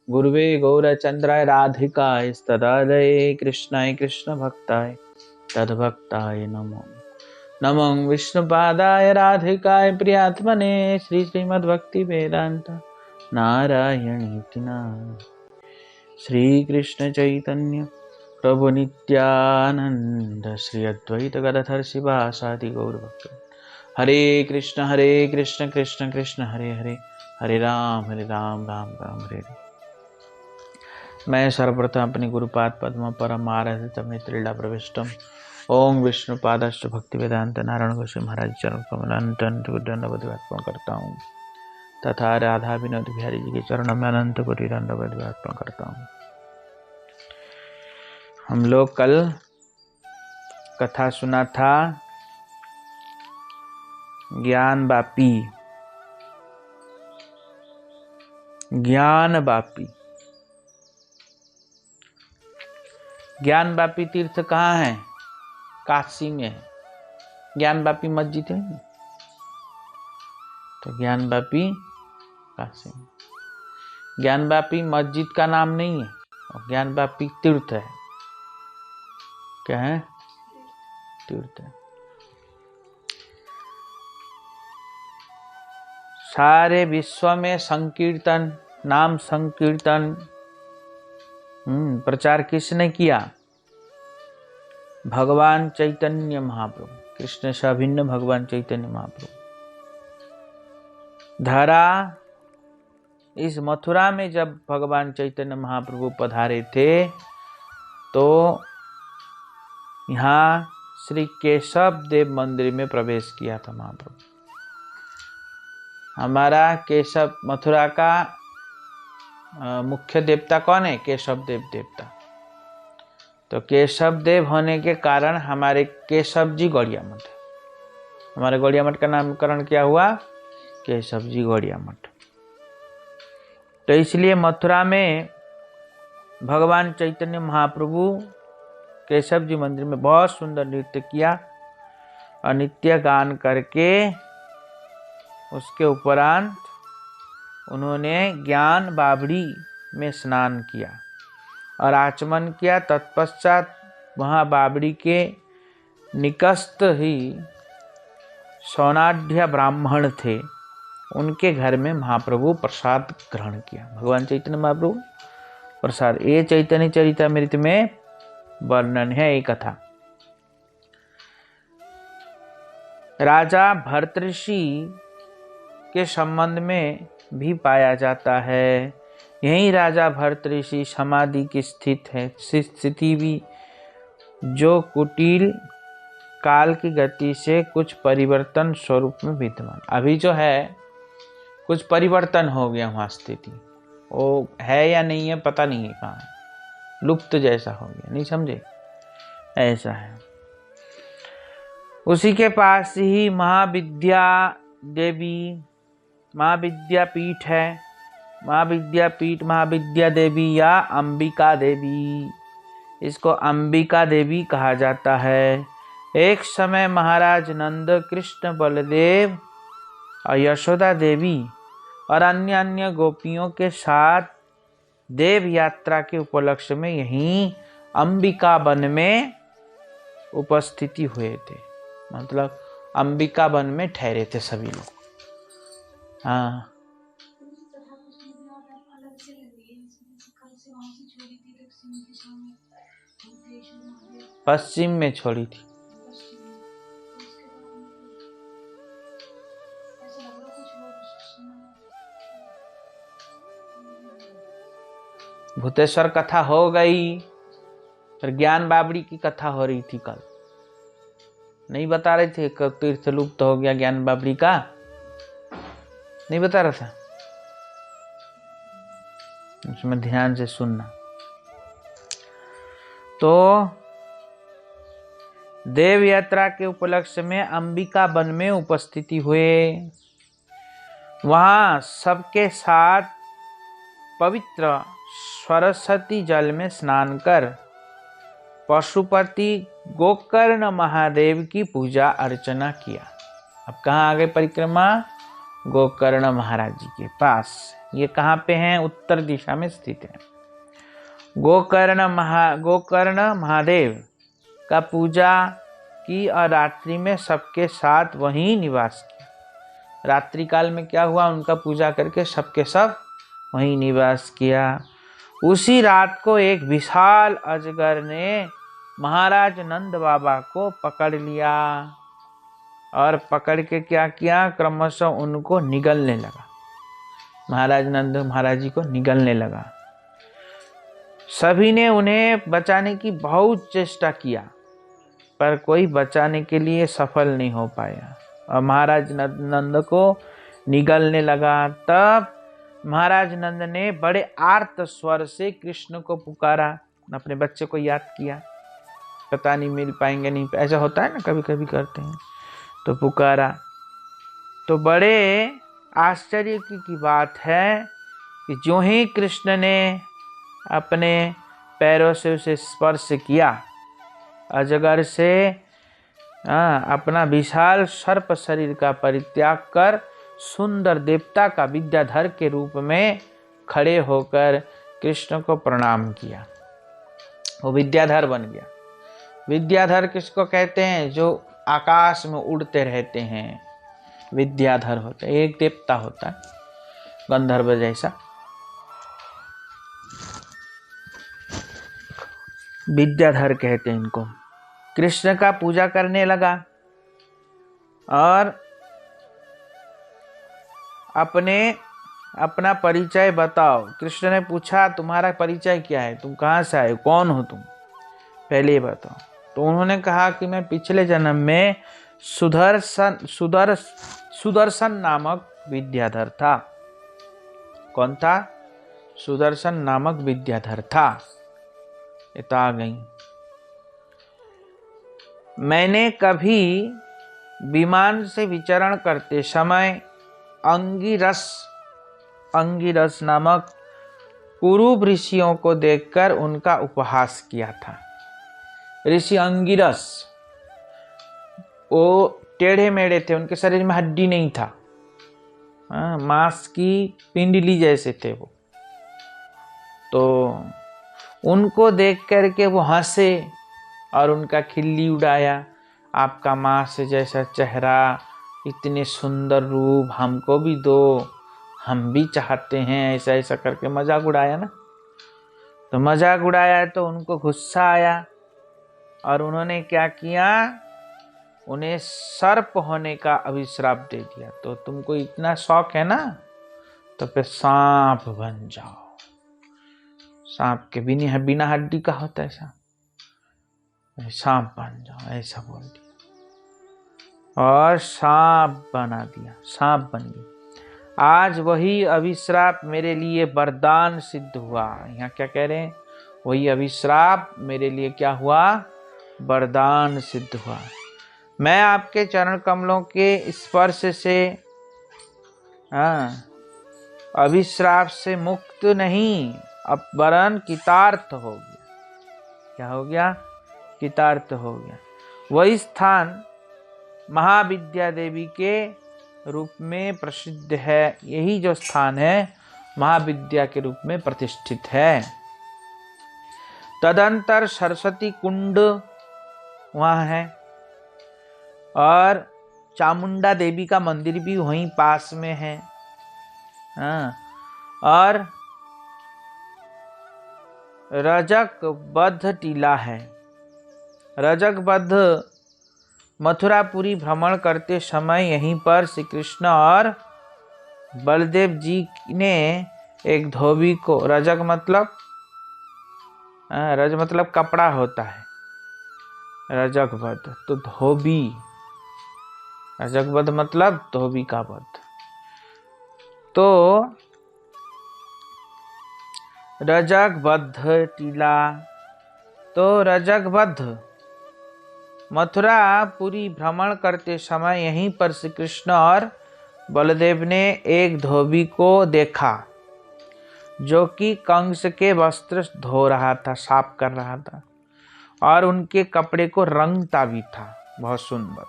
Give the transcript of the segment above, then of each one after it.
गुरुवे गौरचंद्राय राधिकाय तदालये कृष्णाय कृष्ण भक्ताय तद्भक्ताय नमो नमो विष्णुपादाय राधिकाय प्रियात्मने श्री श्रीमद्भक्ति वेदांत नारायणीति नारायण। श्री कृष्ण चैतन्य प्रभु नित्यानंद श्री अद्वैत गदाधर शिवासादि गौर भक्त। हरे कृष्ण कृष्ण कृष्ण हरे हरे, हरे राम राम राम हरे हरे। मैं सर्वप्रथम अपनी गुरुपाद पद्म परम आराधित मित्रिला प्रविष्टम ओम विष्णुपादश्च भक्ति वेदांत नारायण गोस्वामी महाराज चरण कमल दंडवत अर्पण करता हूँ तथा राधा विनोद बिहारी जी के चरणों में अनंत कोटि दंडवत अर्पण करता हूँ। हम लोग कल कथा सुना था ज्ञान बापी। ज्ञान बापी तीर्थ कहाँ है? काशी में है। ज्ञान बापी मस्जिद है तो ज्ञान बापी काशी में। ज्ञान बापी मस्जिद का नाम नहीं है और ज्ञान बापी तीर्थ है। क्या है? तीर्थ है। सारे विश्व में संकीर्तन, नाम संकीर्तन प्रचार किसने किया? भगवान चैतन्य महाप्रभु, कृष्ण से अभिन्न भगवान चैतन्य महाप्रभु। धरा इस मथुरा में जब भगवान चैतन्य महाप्रभु पधारे थे तो यहाँ श्री केशव देव मंदिर में प्रवेश किया था महाप्रभु। हमारा केशव, मथुरा का मुख्य देवता कौन है? केशव देव देवता। तो केशव देव होने के कारण हमारे केशव जी गौड़िया मठ है। हमारे गौड़िया मठ का नामकरण क्या हुआ? केशव जी गौड़िया मठ। तो इसलिए मथुरा में भगवान चैतन्य महाप्रभु केशव जी मंदिर में बहुत सुंदर नृत्य किया और नित्य गान करके उसके उपरांत उन्होंने ज्ञान बावड़ी में स्नान किया और आचमन किया। तत्पश्चात वहाँ बावड़ी के निकस्त ही सौनाढ़ ब्राह्मण थे, उनके घर में महाप्रभु प्रसाद ग्रहण किया। भगवान चैतन्य महाप्रभु प्रसाद, ये चैतन्य चरितामृत में वर्णन है। एक कथा राजा भर्तृषि के संबंध में भी पाया जाता है। यही राजा भर्तृषि समाधि की स्थिति भी जो कुटिल काल की गति से कुछ परिवर्तन स्वरूप में विद्यमान। अभी जो है कुछ परिवर्तन हो गया वहाँ स्थिति, वो है या नहीं है पता नहीं है, कहाँ है, लुप्त जैसा हो गया, नहीं समझे? ऐसा है। उसी के पास ही महाविद्यापीठ है। महाविद्या देवी या अंबिका देवी, इसको अंबिका देवी कहा जाता है। एक समय महाराज नंद, कृष्ण बलदेव और यशोदा देवी और अन्य गोपियों के साथ देव यात्रा के उपलक्ष्य में यहीं अंबिका वन में उपस्थिति हुए थे। मतलब अंबिका वन में ठहरे थे सभी लोग। हाँ, पश्चिम में छोड़ी थी। भूतेश्वर कथा हो गई, फिर ज्ञान बावड़ी की कथा हो रही थी कल। नहीं बता रहे थे कब तीर्थ लुप्त हो गया ज्ञान बावड़ी का? नहीं बता रहा था? उसमें ध्यान से सुनना। तो देव यात्रा के उपलक्ष्य में अंबिका वन में उपस्थिति हुए। वहां सबके साथ पवित्र सरस्वती जल में स्नान कर पशुपति गोकर्ण महादेव की पूजा अर्चना किया। अब कहाँ आ गए परिक्रमा? गोकर्ण महाराज जी के पास। ये कहाँ पे हैं? उत्तर दिशा में स्थित है। गोकर्ण महादेव का पूजा की और रात्रि में सबके साथ वहीं निवास किया। रात्रि काल में क्या हुआ? उनका पूजा करके सबके सब वहीं निवास किया। उसी रात को एक विशाल अजगर ने महाराज नंद बाबा को पकड़ लिया और पकड़ के क्या किया? क्रमशः उनको निगलने लगा। महाराज नंद महाराज जी को निगलने लगा। सभी ने उन्हें बचाने की बहुत चेष्टा किया, पर कोई बचाने के लिए सफल नहीं हो पाया और महाराज नंद को निगलने लगा। तब महाराज नंद ने बड़े आर्त स्वर से कृष्ण को पुकारा, अपने बच्चे को याद किया, पता नहीं मिल पाएंगे नहीं, ऐसा होता है ना, कभी कभी करते हैं, तो पुकारा। तो बड़े आश्चर्य की बात है कि जो ही कृष्ण ने अपने पैरों से उसे स्पर्श किया, अजगर से अपना विशाल सर्प शरीर का परित्याग कर सुंदर देवता का विद्याधर के रूप में खड़े होकर कृष्ण को प्रणाम किया। वो विद्याधर बन गया। विद्याधर किसको कहते हैं? जो आकाश में उड़ते रहते हैं, विद्याधर होता है। एक देवता होता है गंधर्व जैसा, विद्याधर कहते हैं इनको। कृष्ण का पूजा करने लगा और अपना परिचय बताओ। कृष्ण ने पूछा, तुम्हारा परिचय क्या है? तुम कहाँ से आए? कौन हो तुम? पहले बताओ। तो उन्होंने कहा कि मैं पिछले जन्म में सुदर्शन नामक विद्याधर था। कौन था? सुदर्शन नामक विद्याधर था। ये तो आ गई। मैंने कभी विमान से विचरण करते समय अंगिरस नामक कुरूप ऋषियों को देखकर उनका उपहास किया था। ऋषि अंगिरस, वो टेढ़े मेढ़े थे, उनके शरीर में हड्डी नहीं था, मांस की पिंडली जैसे थे वो। तो उनको देख करके वो हंसे और उनका खिल्ली उड़ाया। आपका मांस जैसा चेहरा, इतने सुंदर रूप, हमको भी दो, हम भी चाहते हैं, ऐसा ऐसा करके मजाक उड़ाया ना। तो मजाक उड़ाया तो उनको गुस्सा आया और उन्होंने क्या किया? उन्हें सर्प होने का अभिश्राप दे दिया। तो तुमको इतना शौक है ना, तो फिर सांप बन जाओ। सांप के बिना हड्डी का होता है सांप बन जाओ, ऐसा बोल दिया और सांप बना दिया, सांप बन गया। आज वही अभिश्राप मेरे लिए वरदान सिद्ध हुआ। यहाँ क्या कह रहे हैं? वही अभिश्राप मेरे लिए क्या हुआ? वरदान सिद्ध हुआ। मैं आपके चरण कमलों के स्पर्श से अभिश्राप से मुक्त नहीं, अब वरन कृतार्थ हो गया। क्या हो गया? कृतार्थ हो गया। वही स्थान महाविद्या देवी के रूप में प्रसिद्ध है। यही जो स्थान है महाविद्या के रूप में प्रतिष्ठित है। तदंतर सरस्वती कुंड वहाँ है और चामुंडा देवी का मंदिर भी वहीं पास में है। और रजकबद्ध टीला है। रजकबद्ध मथुरापुरी भ्रमण करते समय यहीं पर श्री कृष्ण और बलदेव जी ने एक धोबी को, रजक मतलब कपड़ा होता है, रजकबद्ध तो धोबी, रजकबद्ध मतलब धोबी का बद्ध। तो रजकबद्ध टीला, तो रजकबद्ध मथुरापुरी भ्रमण करते समय यहीं पर श्री कृष्ण और बलदेव ने एक धोबी को देखा जो कि कंस के वस्त्र धो रहा था, साफ कर रहा था और उनके कपड़े को रंगता भी था बहुत सुंदर।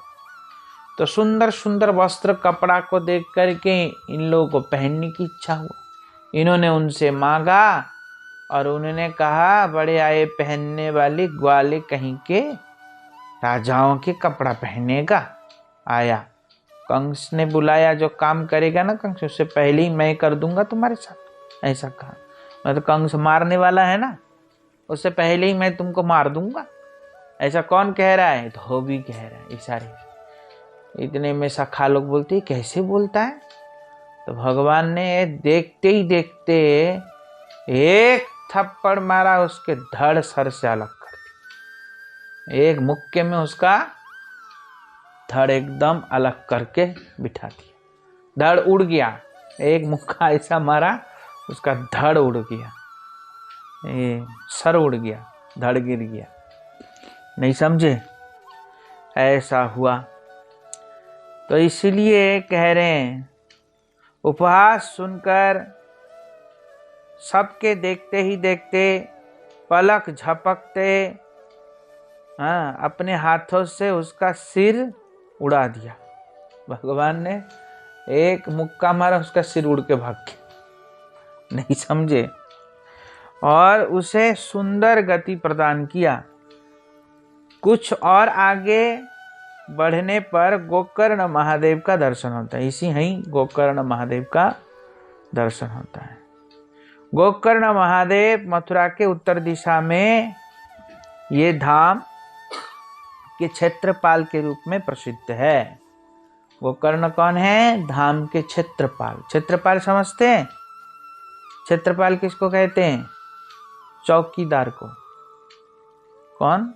तो सुंदर सुंदर वस्त्र कपड़ा को देख करके इन लोगों को पहनने की इच्छा हुआ। इन्होंने उनसे मांगा और उन्होंने कहा, बड़े आए पहनने वाले ग्वाले कहीं के, राजाओं के कपड़ा पहनेगा आया। कंस ने बुलाया, जो काम करेगा ना कंस, उससे पहले ही मैं कर दूंगा तुम्हारे साथ, ऐसा कहा। मैं तो कंस मारने वाला है ना, उससे पहले ही मैं तुमको मार दूंगा। ऐसा कौन कह रहा है? धोबी कह रहा है इशारे से। इतने में सखा लोग बोलते, कैसे बोलता है? तो भगवान ने देखते ही देखते एक थप्पड़ मारा, उसके धड़ सर से अलग कर दिया। एक मुक्के में उसका धड़ एकदम अलग करके बिठा दिया। धड़ उड़ गया, एक मुक्का ऐसा मारा, उसका धड़ उड़ गया, सर उड़ गया, धड़ गिर गया। नहीं समझे? ऐसा हुआ। तो इसीलिए कह रहे हैं, उपहास सुनकर सबके देखते ही देखते पलक झपकते अपने हाथों से उसका सिर उड़ा दिया। भगवान ने एक मुक्का मारा, उसका सिर उड़ के भाग गया। नहीं समझे? और उसे सुंदर गति प्रदान किया। कुछ और आगे बढ़ने पर गोकर्ण महादेव का दर्शन होता है। इसी ही गोकर्ण महादेव का दर्शन होता है। गोकर्ण महादेव मथुरा के उत्तर दिशा में ये धाम के क्षेत्रपाल के रूप में प्रसिद्ध है। गोकर्ण कौन है? धाम के क्षेत्रपाल। क्षेत्रपाल समझते हैं? क्षेत्रपाल किसको कहते हैं? चौकीदार को। कौन?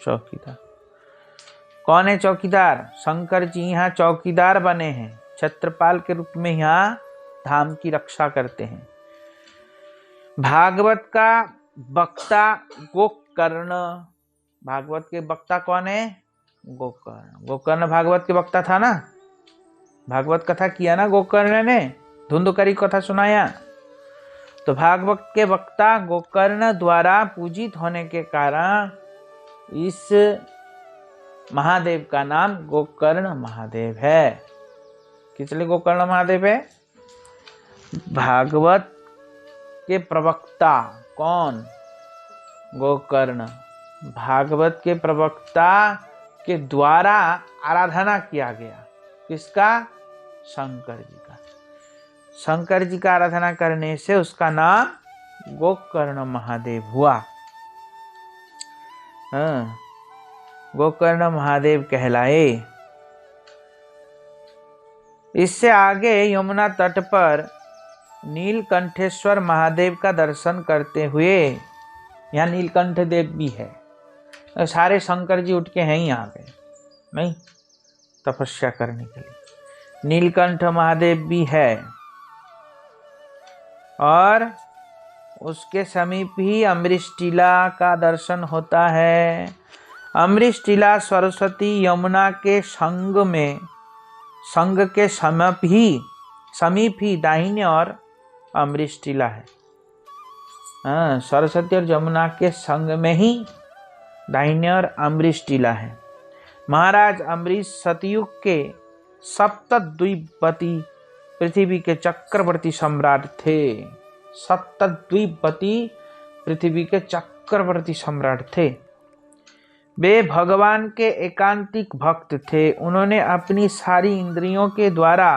चौकीदार। कौन है चौकीदार? शंकर जी यहाँ चौकीदार बने हैं, क्षेत्रपाल के रूप में यहाँ धाम की रक्षा करते हैं। भागवत का वक्ता गोकर्ण। भागवत के वक्ता कौन है? गोकर्ण। गोकर्ण भागवत के वक्ता था ना, भागवत कथा किया ना गोकर्ण ने, धुंधकारी कथा सुनाया। तो भागवत के वक्ता गोकर्ण द्वारा पूजित होने के कारण इस महादेव का नाम गोकर्ण महादेव है। किस लिए गोकर्ण महादेव है? भागवत के प्रवक्ता कौन? गोकर्ण। भागवत के प्रवक्ता के द्वारा आराधना किया गया। किसका? शंकर जी का। शंकर जी का आराधना करने से उसका नाम गोकर्ण महादेव हुआ। गोकर्ण महादेव कहलाए। इससे आगे यमुना तट पर नीलकंठेश्वर महादेव का दर्शन करते हुए, यहाँ नीलकंठ देव भी है। तो सारे शंकर जी उठ के हैं यहाँ पे, नहीं, तपस्या करने के लिए। नीलकंठ महादेव भी है और उसके समीप ही अमरीश टीला का दर्शन होता है। अमरीश टीला सरस्वती यमुना के संग के समीप ही दाहिने और अमरीश टीला है। सरस्वती और यमुना के संग में ही दाहिने और अमरीश टीला है। महाराज अमरीश सतयुग के सप्तद्वीपति पृथ्वी के चक्रवर्ती सम्राट थे। सप्तद्वीपति पृथ्वी के चक्रवर्ती सम्राट थे। वे भगवान के एकांतिक भक्त थे। उन्होंने अपनी सारी इंद्रियों के द्वारा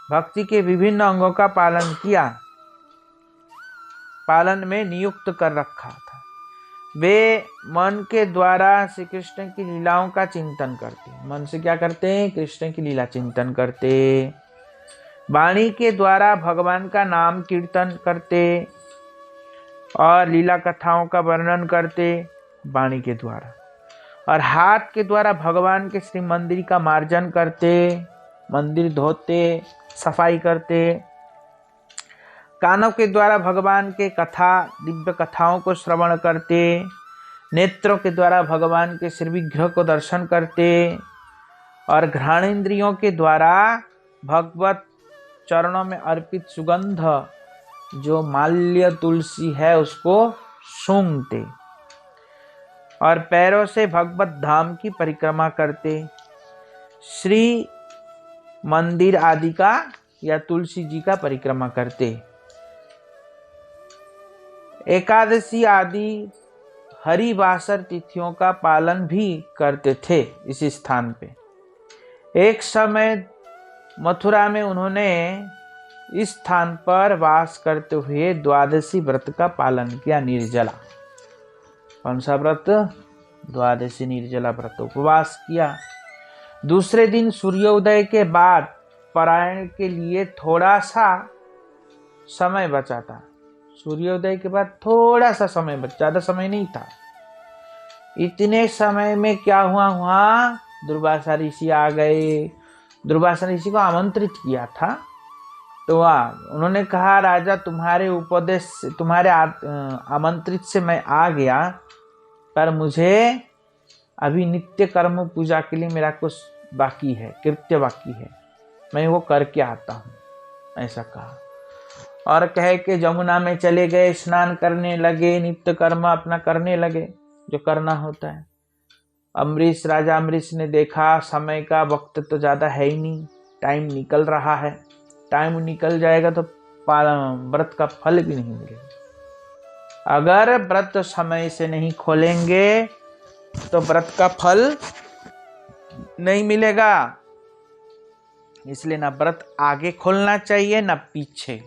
भक्ति के विभिन्न अंगों का पालन किया, पालन में नियुक्त कर रखा था। वे मन के द्वारा श्री कृष्ण की लीलाओं का चिंतन करते। मन से क्या करते हैं? कृष्ण की लीला चिंतन करते। वाणी के द्वारा भगवान का नाम कीर्तन करते और लीला कथाओं का वर्णन करते वाणी के द्वारा। और हाथ के द्वारा भगवान के श्री मंदिर का मार्जन करते, मंदिर धोते, सफाई करते। कानों के द्वारा भगवान के कथा दिव्य कथाओं को श्रवण करते। नेत्रों के द्वारा भगवान के श्री विग्रह को दर्शन करते और घ्राणेन्द्रियों के द्वारा भगवत चरणों में अर्पित सुगंध जो माल्य तुलसी है उसको सूंघते। और पैरों से भगवत धाम की परिक्रमा करते, श्री मंदिर आदि का या तुलसी जी का परिक्रमा करते। एकादशी आदि हरिवासर तिथियों का पालन भी करते थे इस स्थान पे। एक समय मथुरा में उन्होंने इस स्थान पर वास करते हुए द्वादशी व्रत का पालन किया, निर्जला। कौन सा व्रत? द्वादशी निर्जला व्रत, उपवास किया। दूसरे दिन सूर्योदय के बाद पारायण के लिए थोड़ा सा समय बचा था। सूर्योदय के बाद थोड़ा सा समय बचा, ज्यादा समय नहीं था। इतने समय में क्या हुआ, वहां दुर्वासा ऋषि आ गए। दुर्वासा ऋषि को आमंत्रित किया था, तो उन्होंने कहा, राजा तुम्हारे उपदेश से, तुम्हारे आमंत्रित से मैं आ गया, पर मुझे अभी नित्य कर्म पूजा के लिए मेरा कुछ बाकी है, कृत्य बाकी है, मैं वो करके आता हूँ, ऐसा कहा। और कह के जमुना में चले गए, स्नान करने लगे, नित्य कर्म अपना करने लगे जो करना होता है। अम्बरीश, राजा अम्बरीश ने देखा समय का वक्त तो ज़्यादा है ही नहीं, टाइम निकल रहा है, टाइम निकल जाएगा तो व्रत का फल भी नहीं मिलेगा। अगर व्रत समय से नहीं खोलेंगे तो व्रत का फल नहीं मिलेगा। इसलिए ना व्रत आगे खोलना चाहिए ना पीछे।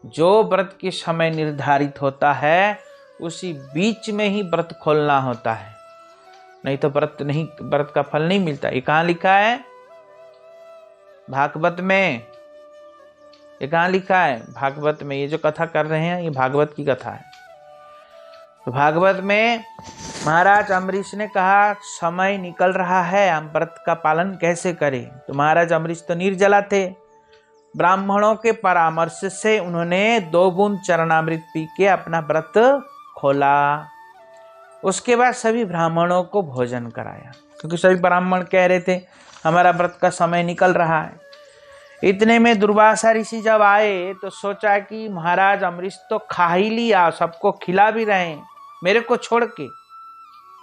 जो व्रत के समय निर्धारित होता है उसी बीच में ही व्रत खोलना होता है, नहीं तो व्रत का फल नहीं मिलता। ये कहाँ लिखा है? भागवत में। ये कहाँ लिखा है? भागवत में। ये जो कथा कर रहे हैं ये भागवत की कथा है। तो भागवत में महाराज अम्बरीश ने कहा, समय निकल रहा है, हम व्रत का पालन कैसे करें? तो महाराज अम्बरीश तो निर्जला थे। ब्राह्मणों के परामर्श से उन्होंने 2 बूंद चरणामृत पी के अपना व्रत खोला। उसके बाद सभी ब्राह्मणों को भोजन कराया, क्योंकि सभी ब्राह्मण कह रहे थे हमारा व्रत का समय निकल रहा है। इतने में दुर्वासा ऋषि जब आए तो सोचा कि महाराज अम्बरीश तो खा ही लिया, सबको खिला भी रहे हैं, मेरे को छोड़ के।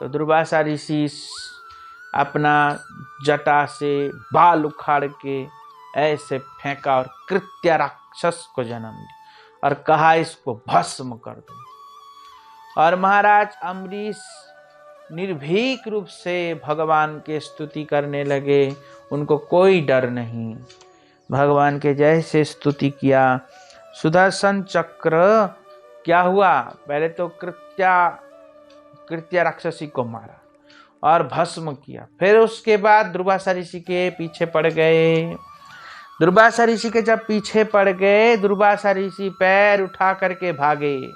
तो दुर्वासा ऋषि अपना जटा से बाल उखाड़ के ऐसे फेंका और कृत्य राक्षस को जन्म दिया और कहा, इसको भस्म कर दो। और महाराज अम्बरीश निर्भीक रूप से भगवान के स्तुति करने लगे, उनको कोई डर नहीं। भगवान के जैसे स्तुति किया। सुदर्शन चक्र क्या हुआ, पहले तो कृत्य राक्षसी को मारा और भस्म किया। फिर उसके बाद दुर्वासा ऋषि के पीछे पड़ गए। दुर्वासा ऋषि के जब पीछे पड़ गए, दुर्वासा ऋषि पैर उठा करके भागे,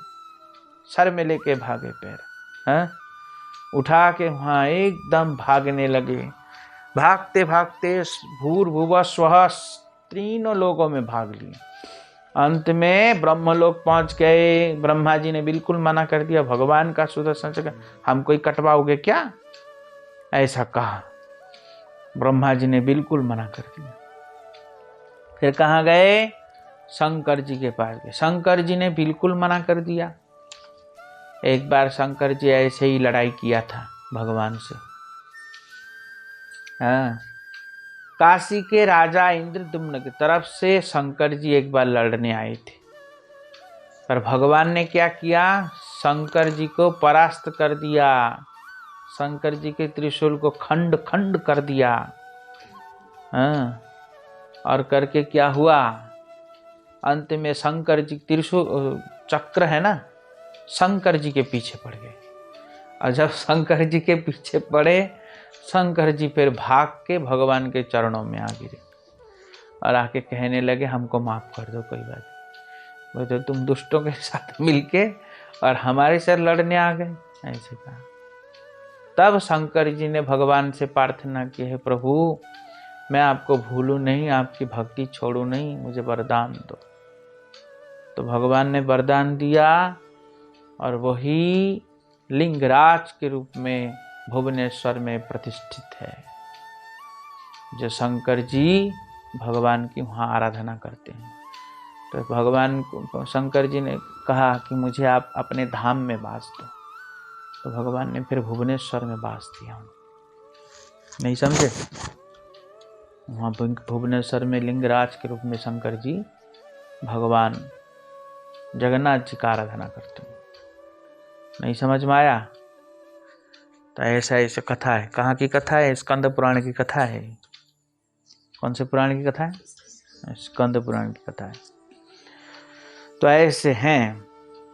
सर में लेके भागे पैर, उठा के वहां एकदम भागने लगे। भागते भागते भूर्भुवः स्वः 3 लोगों में भाग लिए। अंत में ब्रह्मलोक पहुंच गए। ब्रह्मा जी ने बिल्कुल मना कर दिया, भगवान का सुदर्शन चक्र हम कोई कटवाओगे क्या, ऐसा कहा। ब्रह्मा जी ने बिल्कुल मना कर दिया। फिर कहाँ गए? शंकर जी के पास गए। शंकर जी ने बिल्कुल मना कर दिया। एक बार शंकर जी ऐसे ही लड़ाई किया था भगवान से। काशी के राजा इंद्रद्युम्न की तरफ से शंकर जी एक बार लड़ने आए थे, पर भगवान ने क्या किया, शंकर जी को परास्त कर दिया। शंकर जी के त्रिशूल को खंड खंड कर दिया। और करके क्या हुआ, अंत में शंकर जी त्रिशूल चक्र है ना, शंकर जी के पीछे पड़ गए। और जब शंकर जी के पीछे पड़े, शंकर जी फिर भाग के भगवान के चरणों में आ गिरे और आके कहने लगे, हमको माफ कर दो, कोई बात नहीं, वो तो तुम दुष्टों के साथ मिलके और हमारे साथ लड़ने आ गए, ऐसे कहा। तब शंकर जी ने भगवान से प्रार्थना की, है प्रभु मैं आपको भूलूं नहीं, आपकी भक्ति छोड़ू नहीं, मुझे वरदान दो। तो भगवान ने वरदान दिया और वही लिंगराज के रूप में भुवनेश्वर में प्रतिष्ठित है, जो शंकर जी भगवान की वहाँ आराधना करते हैं। तो भगवान को शंकर जी ने कहा कि मुझे आप अपने धाम में वास दो। तो भगवान ने फिर भुवनेश्वर में वास दिया। नहीं समझे? वहाँ भुवनेश्वर में लिंगराज के रूप में शंकर जी भगवान जगन्नाथ जी का आराधना करते हैं। नहीं समझ में आया? तो ऐसा ऐसा कथा है। कहाँ की कथा है? स्कंद पुराण की कथा है। कौन से पुराण की कथा है? स्कंद पुराण की कथा है। तो ऐसे हैं।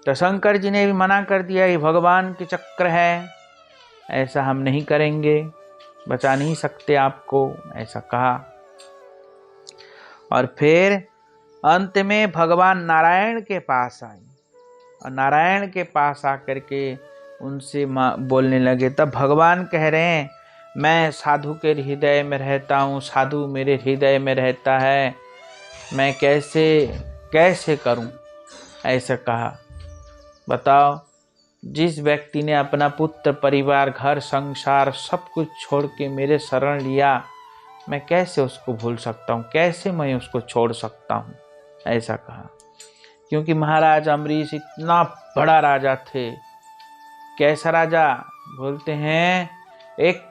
तो शंकर जी ने भी मना कर दिया, ये भगवान के चक्र है, ऐसा हम नहीं करेंगे, बचा नहीं सकते आपको, ऐसा कहा। और फिर अंत में भगवान नारायण के पास आए और नारायण के पास आकर के उनसे बोलने लगे। तब भगवान कह रहे हैं, मैं साधु के हृदय में रहता हूँ, साधु मेरे हृदय में रहता है, मैं कैसे कैसे करूं? ऐसा कहा। बताओ, जिस व्यक्ति ने अपना पुत्र, परिवार, घर, संसार सब कुछ छोड़ के मेरे शरण लिया, मैं कैसे उसको भूल सकता हूँ, कैसे मैं उसको छोड़ सकता हूँ? ऐसा कहा। क्योंकि महाराज अम्बरीश इतना बड़ा राजा थे। कैसा राजा? बोलते हैं एक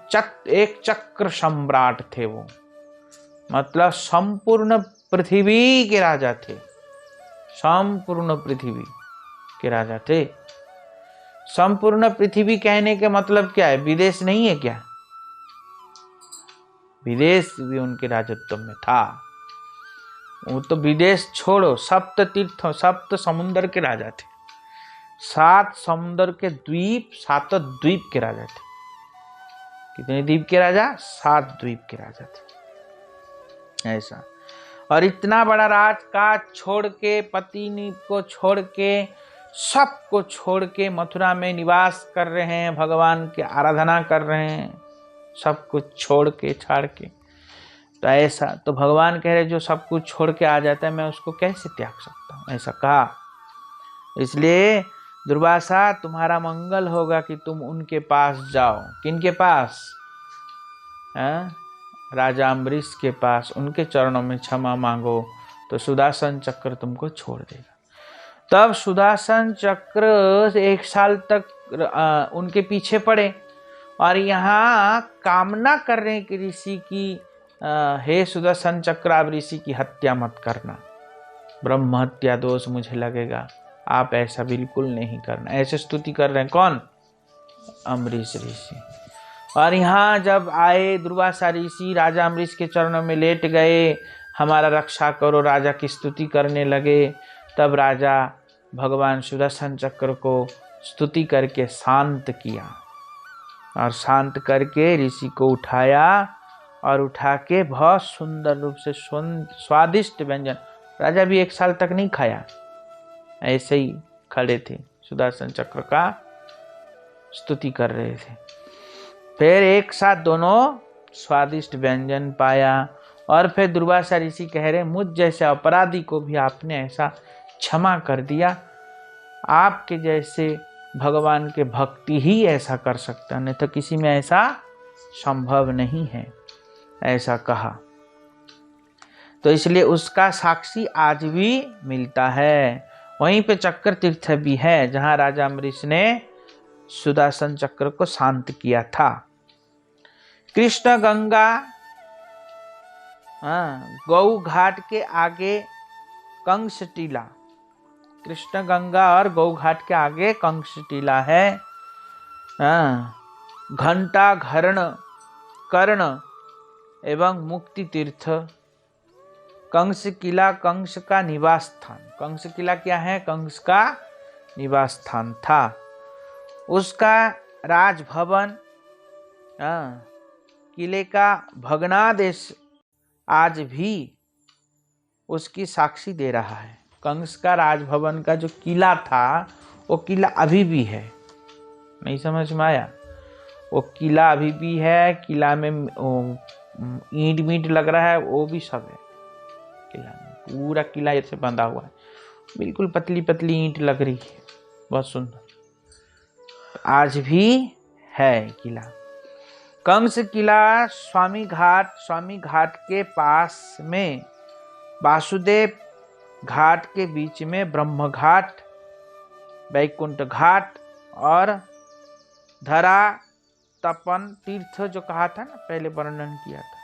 चक्र सम्राट थे वो, मतलब संपूर्ण पृथ्वी के राजा थे। संपूर्ण पृथ्वी के राजा थे। संपूर्ण पृथ्वी कहने के मतलब क्या है? विदेश नहीं है क्या? विदेश भी उनके राजत्व में था। वो तो विदेश छोड़ो, सप्त तीर्थ, सप्त समुद्र के राजा थे। 7 समुद्र के द्वीप, 7 द्वीप के राजा थे। कितने द्वीप के राजा? 7 द्वीप के राजा थे। ऐसा। और इतना बड़ा राजकाज छोड़ के, पत्नी को छोड़ के, सबको छोड़ के मथुरा में निवास कर रहे हैं, भगवान की आराधना कर रहे हैं, सब कुछ छोड़ के, छाड़ के। तो ऐसा, तो भगवान कह रहे जो सब कुछ छोड़ के आ जाता है, मैं उसको कैसे त्याग सकता हूँ? ऐसा कहा। इसलिए दुर्वासा, तुम्हारा मंगल होगा कि तुम उनके पास जाओ। किनके पास? राजा अम्बरीश के पास। उनके चरणों में क्षमा मांगो तो सुदर्शन चक्र तुमको छोड़ देगा। तब सुदर्शन चक्र 1 साल तक उनके पीछे पड़े और यहाँ कामना कर रहे हैं कि ऋषि की, हे सुदर्शन चक्र, आप ऋषि की हत्या मत करना, ब्रह्म हत्या दोष मुझे लगेगा, आप ऐसा बिल्कुल नहीं करना। ऐसे स्तुति कर रहे हैं। कौन? अम्बरीश ऋषि। और यहाँ जब आए दुर्वासा ऋषि, राजा अम्बरीश के चरणों में लेट गए, हमारा रक्षा करो, राजा की स्तुति करने लगे। तब राजा भगवान सुदर्शन चक्र को स्तुति करके शांत किया और शांत करके ऋषि को उठाया और उठा के बहुत सुंदर रूप से स्वादिष्ट व्यंजन, राजा भी 1 साल तक नहीं खाया, ऐसे ही खड़े थे, सुदर्शन चक्र का स्तुति कर रहे थे। फिर एक साथ दोनों स्वादिष्ट व्यंजन पाया और फिर दुर्वासा ऋषि कह रहे, मुझ जैसे अपराधी को भी आपने ऐसा क्षमा कर दिया, आपके जैसे भगवान के भक्ति ही ऐसा कर सकता, नहीं तो किसी में ऐसा संभव नहीं है, ऐसा कहा। तो इसलिए उसका साक्षी आज भी मिलता है। वहीं पे चक्र तीर्थ भी है जहां राजा अम्बरीश ने सुदर्शन चक्र को शांत किया था। कृष्ण गंगा गौ घाट के आगे कंस टीला, कृष्ण गंगा और गौ घाट के आगे कंस टीला है। घंटा, घरण, कर्ण एवं मुक्ति तीर्थ। कंस किला कंस का निवास स्थान। कंस किला क्या है? कंस का निवास स्थान था। उसका राजभवन, किले का भग्नादेश आज भी उसकी साक्षी दे रहा है। कंस का राजभवन का जो किला था, वो किला अभी भी है। नहीं समझ में आया? वो किला अभी भी है। किला में ईंट मीट लग रहा है, वो भी सब है किला में। पूरा किला ऐसे बंधा हुआ है, बिल्कुल पतली पतली ईंट लग रही है, बहुत सुंदर। आज भी है किला। कंस किला स्वामी घाट के पास में, वासुदेव घाट के बीच में ब्रह्म घाट, वैकुंठ घाट और धरा तपन तीर्थ जो कहा था ना, पहले वर्णन किया था।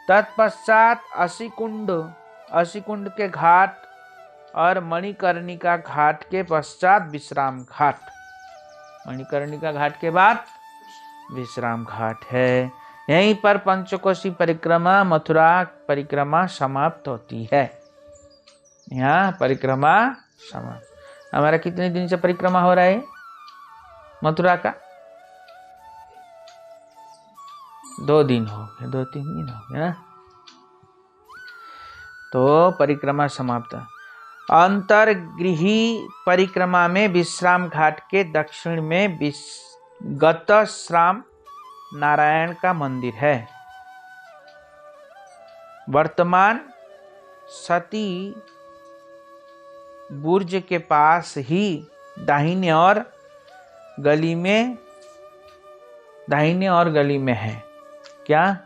तत्पश्चात असी कुंड के घाट और मणिकर्णिका घाट के पश्चात विश्राम घाट। मणिकर्णिका घाट के बाद विश्राम घाट है। यहीं पर पंचकोशी परिक्रमा, मथुरा परिक्रमा समाप्त होती है। यहाँ परिक्रमा समाप्त। हमारा कितने दिन से परिक्रमा हो रहा है मथुरा का? 2 दिन हो गए, 2-3 दिन हो गए ना। तो परिक्रमा समाप्त। अंतर्गृही परिक्रमा में विश्राम घाट के दक्षिण में गतश्राम नारायण का मंदिर है। वर्तमान सती बुर्ज के पास ही दाहिने और गली में है। क्या?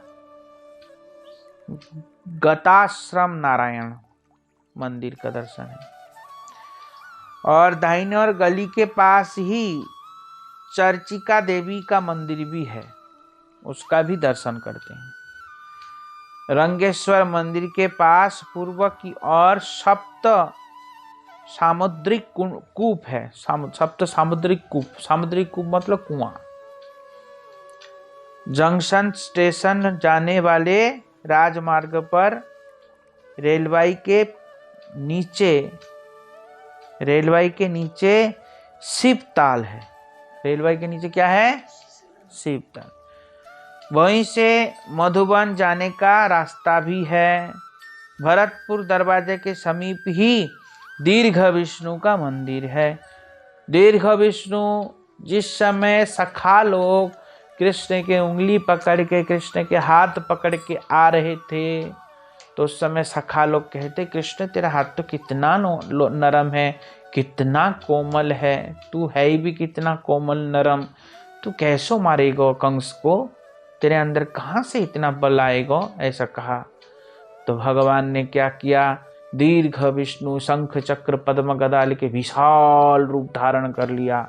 गताश्रम नारायण मंदिर का दर्शन है। और दाहिने और गली के पास ही चर्चिका देवी का मंदिर भी है, उसका भी दर्शन करते हैं। रंगेश्वर मंदिर के पास पूर्व की ओर सप्त सामुद्रिक कूप है। सप्त सामुद्रिक कूप, सामुद्रिक कूप मतलब कुआं। जंक्शन स्टेशन जाने वाले राजमार्ग पर रेलवे के नीचे शिवताल है। रेलवे के नीचे क्या है? शिवताल। वहीं से मधुबन जाने का रास्ता भी है। भरतपुर दरवाजे के समीप ही दीर्घ विष्णु का मंदिर है। दीर्घ विष्णु जिस समय सखा लोग कृष्ण के उंगली पकड़ के, कृष्ण के हाथ पकड़ के आ रहे थे, तो उस समय सखा लोग कहते, कृष्ण तेरा हाथ तो कितना नरम है, कितना कोमल है, तू है ही भी कितना कोमल नरम, तू कैसो मारेगो कंस को, तेरे अंदर कहाँ से इतना बल आएगा, ऐसा कहा। तो भगवान ने क्या किया? दीर्घ विष्णु शंख चक्र पद्म गदा लेके विशाल रूप धारण कर लिया।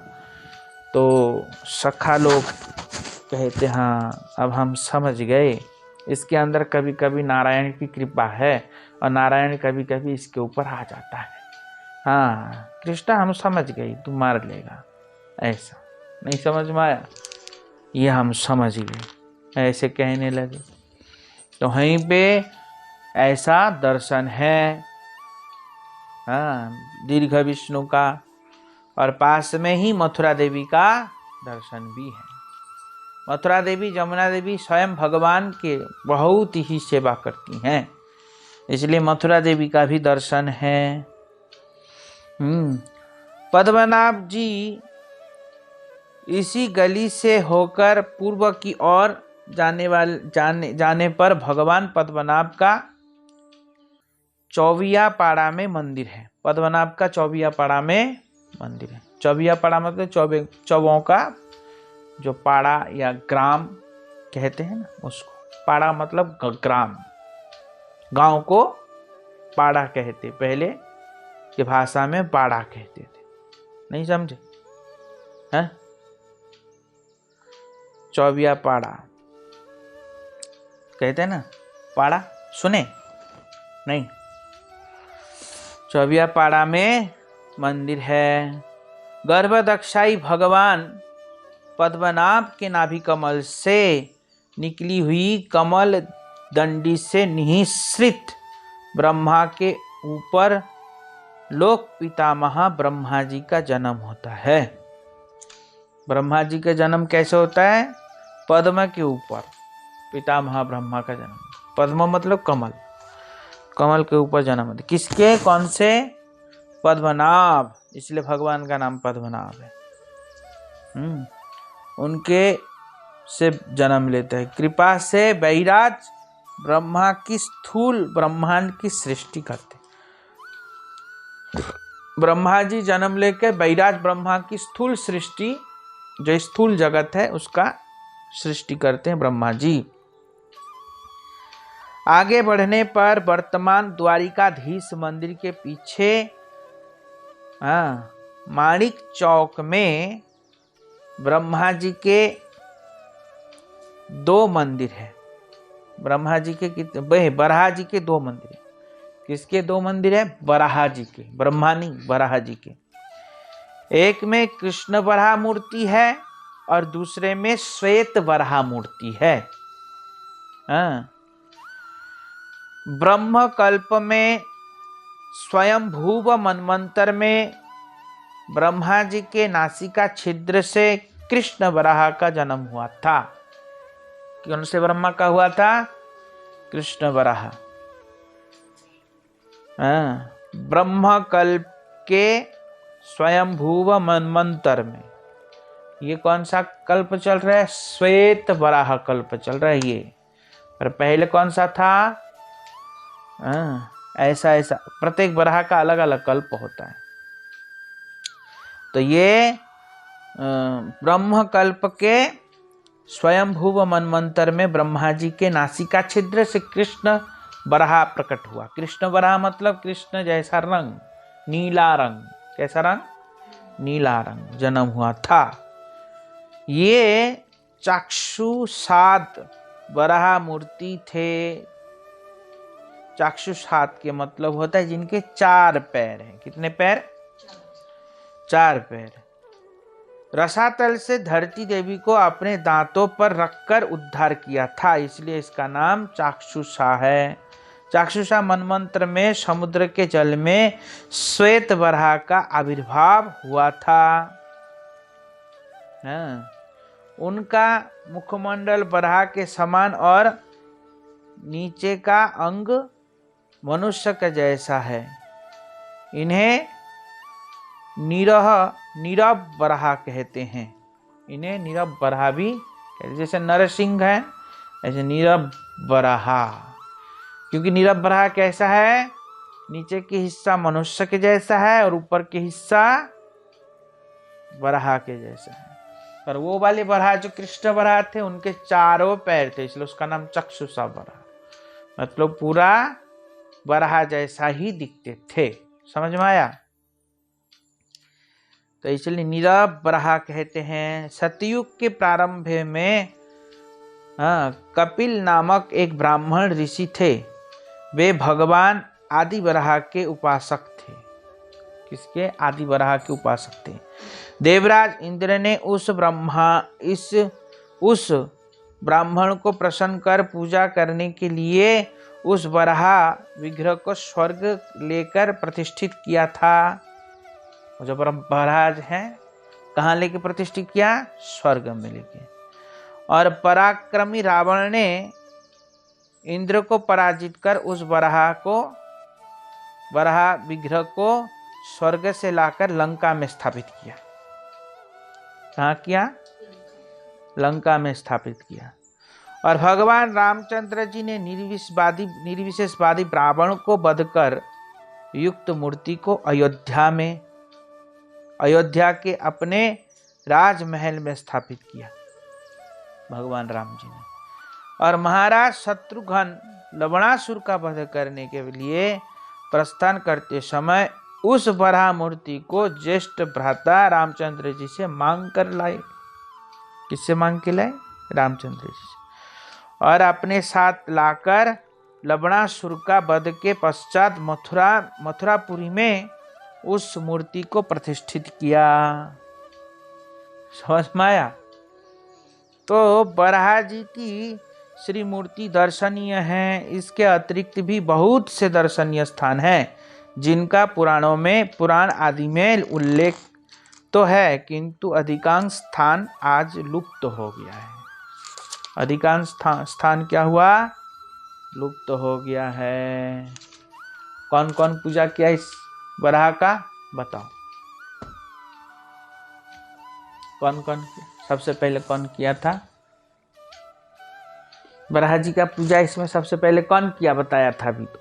तो सखा लोग कहते, हाँ अब हम समझ गए, इसके अंदर कभी कभी नारायण की कृपा है और नारायण कभी कभी इसके ऊपर आ जाता है। हाँ कृष्णा हम समझ गए, तू मार लेगा, ऐसा नहीं समझ में आया? ये हम समझ गए, ऐसे कहने लगे। तो वहीं पे ऐसा दर्शन है, हाँ दीर्घ विष्णु का, और पास में ही मथुरा देवी का दर्शन भी है। मथुरा देवी, जमुना देवी स्वयं भगवान के बहुत ही सेवा करती हैं, इसलिए मथुरा देवी का भी दर्शन है। पद्मनाभ जी इसी गली से होकर पूर्व की ओर जाने पर भगवान पद्मनाभ का चौबिया पाड़ा में मंदिर है। पद्मनाभ का चौबिया पाड़ा में मंदिर है। चौबिया पाड़ा मतलब चौबों का जो पाड़ा या ग्राम कहते हैं ना, उसको पाड़ा मतलब ग्राम, गांव को पाड़ा कहते, पहले की भाषा में पाड़ा कहते थे, नहीं समझे हैं? चौबिया पाड़ा कहते हैं ना, पाड़ा सुने नहीं? चौबिया पाड़ा में मंदिर है। गर्भदक्षाई भगवान पद्मनाभ के नाभि कमल से निकली हुई कमल दंडी से निःसृत ब्रह्मा के ऊपर लोक पितामह ब्रह्मा जी का जन्म होता है। ब्रह्मा जी का जन्म कैसे होता है? पद्म के ऊपर पितामह ब्रह्मा का जन्म। पद्म मतलब कमल, कमल के ऊपर जन्म होता है। किसके? कौन से? पद्मनाभ, इसलिए भगवान का नाम पद्मनाभ है। उनके से जन्म लेते हैं। कृपा से बैराज ब्रह्मा की स्थूल ब्रह्मांड की सृष्टि करते। ब्रह्मा जी जन्म लेकर बैराज ब्रह्मा की स्थूल सृष्टि, जो स्थूल जगत है उसका सृष्टि करते हैं ब्रह्मा जी। आगे बढ़ने पर वर्तमान द्वारिकाधीश मंदिर के पीछे माणिक चौक में ब्रह्मा जी के 2 मंदिर है। ब्रह्मा जी के कितने, बराह जी के 2 मंदिर है। किसके 2 मंदिर है? बराह जी के, ब्रह्मा नहीं, बराह जी के। एक में कृष्ण बराह मूर्ति है और दूसरे में श्वेत बराह मूर्ति है। हाँ। ब्रह्म कल्प में स्वयंभूव मनमंत्र में ब्रह्मा जी के नासिका छिद्र से कृष्ण बराह का जन्म हुआ था। कौन से ब्रह्मा का हुआ था? कृष्ण बराह। ब्रह्म कल्प के स्वयंभूव मनमंत्र में ये कौन सा कल्प चल रहा है? श्वेत बराह कल्प चल रहा है ये। और पहले कौन सा था? ऐसा ऐसा प्रत्येक बराह का अलग अलग कल्प होता है। तो ये ब्रह्म कल्प के स्वयंभूव मनमंत्र में ब्रह्मा जी के नासिका छिद्र से कृष्ण बराह प्रकट हुआ। कृष्ण बराह मतलब कृष्ण जैसा रंग, नीला रंग। कैसा रंग? नीला रंग जन्म हुआ था। ये चाक्षुषाद बराह मूर्ति थे। चाक्षुषाद के मतलब होता है जिनके 4 पैर हैं। कितने पैर? 4 पैर। रसातल से धरती देवी को अपने दांतों पर रखकर उद्धार किया था, इसलिए इसका नाम चाक्षुषा है। चाक्षुषा मनमंत्र में समुद्र के जल में श्वेत बराह का आविर्भाव हुआ था। उनका मुखमंडल बराह के समान और नीचे का अंग मनुष्य के जैसा है। इन्हें नीरव बराह कहते हैं। इन्हें नीरव बराह भी कहते हैं। जैसे नरसिंह है ऐसे नीरव बराह। क्योंकि नीरव बराह कैसा है? नीचे के हिस्सा मनुष्य के जैसा है और ऊपर के हिस्सा बराह के जैसा है। पर वो वाले बराह जो कृष्ण बराह थे उनके 4 पैर थे, इसलिए उसका नाम चक्षुषा बराह। मतलब पूरा बराह जैसा ही दिखते थे। समझ में आया? तो इसलिए नीरव बराह कहते हैं। सतयुग के प्रारंभ में कपिल नामक एक ब्राह्मण ऋषि थे। वे भगवान आदि बराह के उपासक थे। किसके? आदि बराह के उपासक थे। देवराज इंद्र ने उस ब्राह्मण को प्रसन्न कर पूजा करने के लिए उस बराह विग्रह को स्वर्ग लेकर प्रतिष्ठित किया था। जो बराह है कहाँ लेके प्रतिष्ठित किया? स्वर्ग में लेके। और पराक्रमी रावण ने इंद्र को पराजित कर उस बराह विग्रह को स्वर्ग से लाकर लंका में स्थापित किया। कहाँ किया? लंका में स्थापित किया। और भगवान रामचंद्र जी ने निर्विशेषवादी रावण को वध कर युक्त मूर्ति को अयोध्या के अपने राजमहल में स्थापित किया भगवान राम जी ने। और महाराज शत्रुघ्न लवणासुर का वध करने के लिए प्रस्थान करते समय उस बराह मूर्ति को ज्येष्ठ भ्राता रामचंद्र जी से मांग कर लाए। किससे मांग के लाए? रामचंद्र जी से। और अपने साथ लाकर लवणासुर का वध के पश्चात मथुरापुरी में उस मूर्ति को प्रतिष्ठित किया। समझ में आया? तो बराह जी की श्री मूर्ति दर्शनीय है। इसके अतिरिक्त भी बहुत से दर्शनीय स्थान हैं जिनका पुराण आदि में उल्लेख तो है, किंतु अधिकांश स्थान आज लुप्त हो गया है। अधिकांश स्थान क्या हुआ? लुप्त हो गया है। कौन कौन पूजा किया इस बराह का? बताओ कौन कौन? सबसे पहले कौन किया था बराह जी का पूजा? इसमें सबसे पहले कौन किया बताया था अभी तो?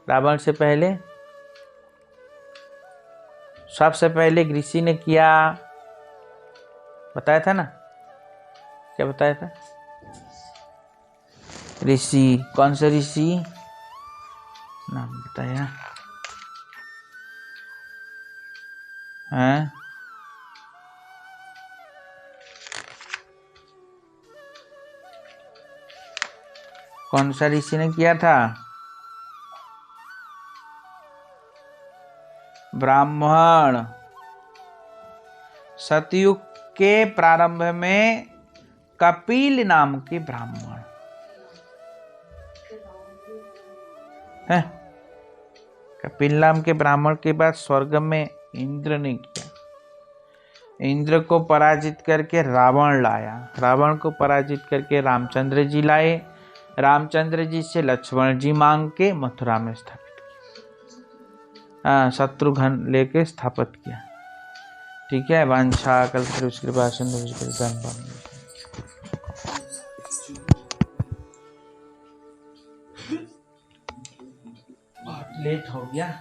रावण से पहले सबसे पहले ऋषि ने किया। बताया था ना? क्या बताया था? ऋषि। कौन से ऋषि? नाम बताया? कौन सा ऋषि ने किया था? ब्राह्मण। सतयुग के प्रारंभ में कपिल नाम के ब्राह्मण है। कपिल नाम के ब्राह्मण के बाद स्वर्ग में इंद्र ने किया। इंद्र को पराजित करके रावण लाया। रावण को पराजित करके रामचंद्र जी लाए। रामचंद्र जी से लक्ष्मण जी मांग के मथुरा में स्थापित किया। शत्रुघ्न लेके स्थापित किया। ठीक है। वांछा कल्पतरुष्कृपा बहुत लेट हो गया।